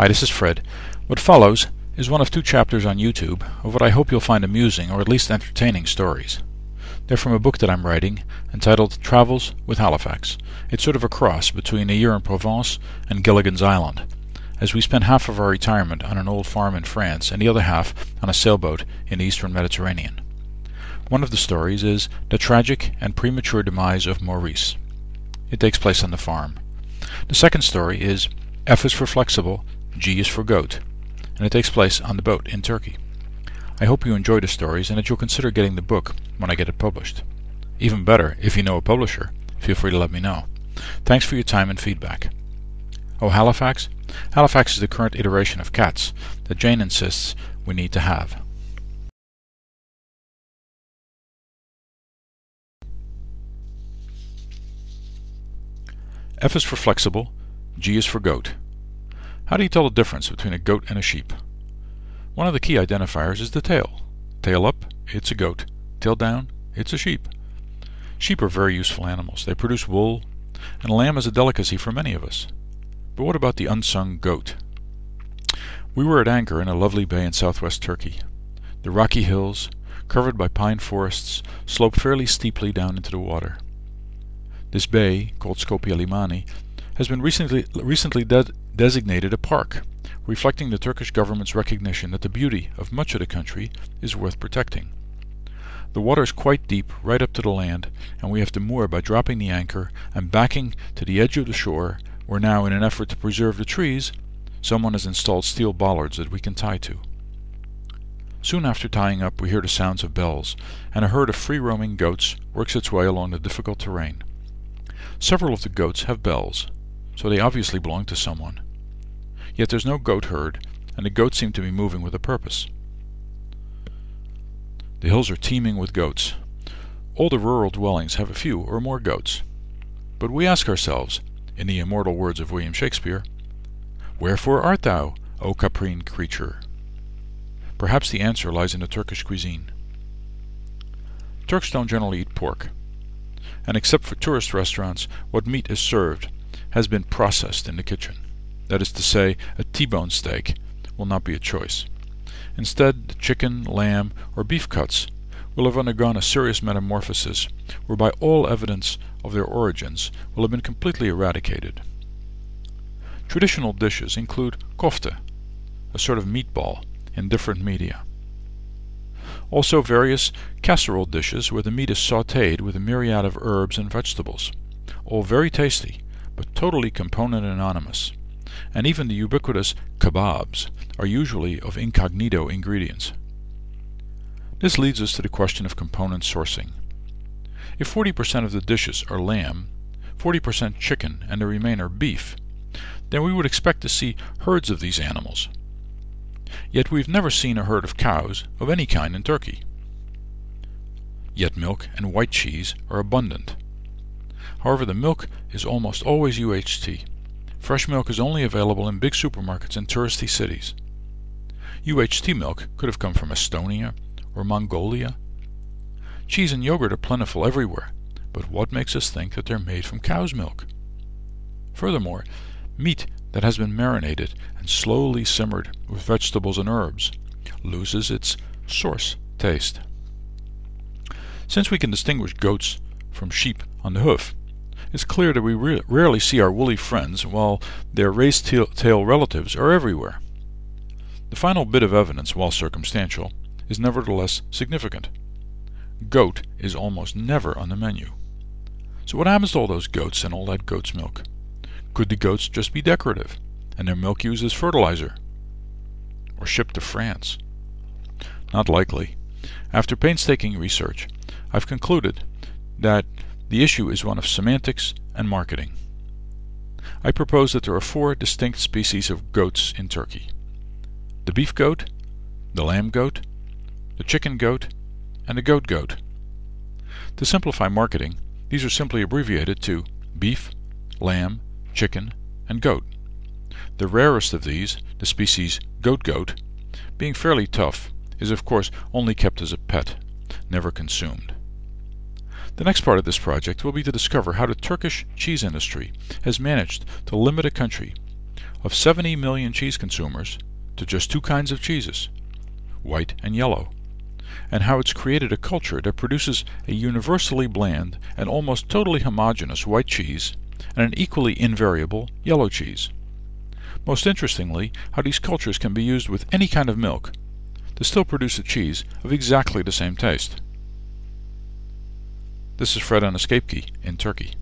Hi, this is Fred. What follows is one of two chapters on YouTube of what I hope you'll find amusing or at least entertaining stories. They're from a book that I'm writing entitled Travels with Halifax. It's sort of a cross between A Year in Provence and Gilligans Island, as we spend half of our retirement on an old farm in France and the other half on a sailboat in the eastern Mediterranean. One of the stories is the tragic and premature demise of Maurice. It takes place on the farm. The second story is F is for flexible, G is for goat, and it takes place on the boat in Turkey. I hope you enjoy the stories and that you'll consider getting the book when I get it published. Even better, if you know a publisher, feel free to let me know. Thanks for your time and feedback. Oh, Halifax? Halifax is the current iteration of cats that Jane insists we need to have. F is for flexible, G is for goat. How do you tell the difference between a goat and a sheep? One of the key identifiers is the tail. Tail up, it's a goat. Tail down, it's a sheep. Sheep are very useful animals. They produce wool, and lamb is a delicacy for many of us. But what about the unsung goat? We were at anchor in a lovely bay in southwest Turkey. The rocky hills, covered by pine forests, slope fairly steeply down into the water. This bay, called Skopje Limani, has been recently designated a park, reflecting the Turkish government's recognition that the beauty of much of the country is worth protecting. The water is quite deep, right up to the land, and we have to moor by dropping the anchor and backing to the edge of the shore, where now, in an effort to preserve the trees, someone has installed steel bollards that we can tie to. Soon after tying up, we hear the sounds of bells, and a herd of free-roaming goats works its way along the difficult terrain. Several of the goats have bells, so they obviously belong to someone. Yet there's no goat herd, and the goats seem to be moving with a purpose. The hills are teeming with goats. All the rural dwellings have a few or more goats. But we ask ourselves, in the immortal words of William Shakespeare, "Wherefore art thou, O caprine creature?" Perhaps the answer lies in the Turkish cuisine. Turks don't generally eat pork, and except for tourist restaurants, what meat is served has been processed in the kitchen. That is to say, a T-bone steak will not be a choice. Instead, the chicken, lamb, or beef cuts will have undergone a serious metamorphosis whereby all evidence of their origins will have been completely eradicated. Traditional dishes include kofte, a sort of meatball in different media. Also various casserole dishes where the meat is sautéed with a myriad of herbs and vegetables, all very tasty, but totally component anonymous, and even the ubiquitous kebabs are usually of incognito ingredients. This leads us to the question of component sourcing. If 40% of the dishes are lamb, 40% chicken, and the remainder beef, then we would expect to see herds of these animals. Yet we've never seen a herd of cows of any kind in Turkey. Yet milk and white cheese are abundant. However, the milk is almost always UHT. Fresh milk is only available in big supermarkets in touristy cities. UHT milk could have come from Estonia or Mongolia. Cheese and yogurt are plentiful everywhere, but what makes us think that they're made from cow's milk? Furthermore, meat that has been marinated and slowly simmered with vegetables and herbs loses its source taste. Since we can distinguish goats from sheep on the hoof, it's clear that we rarely see our woolly friends while their raised tail relatives are everywhere. The final bit of evidence, while circumstantial, is nevertheless significant. Goat is almost never on the menu. So what happens to all those goats and all that goat's milk? Could the goats just be decorative, and their milk used as fertilizer? Or shipped to France? Not likely. After painstaking research, I've concluded that the issue is one of semantics and marketing. I propose that there are 4 distinct species of goats in Turkey: the beef goat, the lamb goat, the chicken goat, and the goat goat. To simplify marketing, these are simply abbreviated to beef, lamb, chicken, and goat. The rarest of these, the species goat goat, being fairly tough, is of course only kept as a pet, never consumed. The next part of this project will be to discover how the Turkish cheese industry has managed to limit a country of 70 million cheese consumers to just two kinds of cheeses, white and yellow, and how it's created a culture that produces a universally bland and almost totally homogeneous white cheese and an equally invariable yellow cheese. Most interestingly, how these cultures can be used with any kind of milk to still produce a cheese of exactly the same taste. This is Fred on Escape Key in Turkey.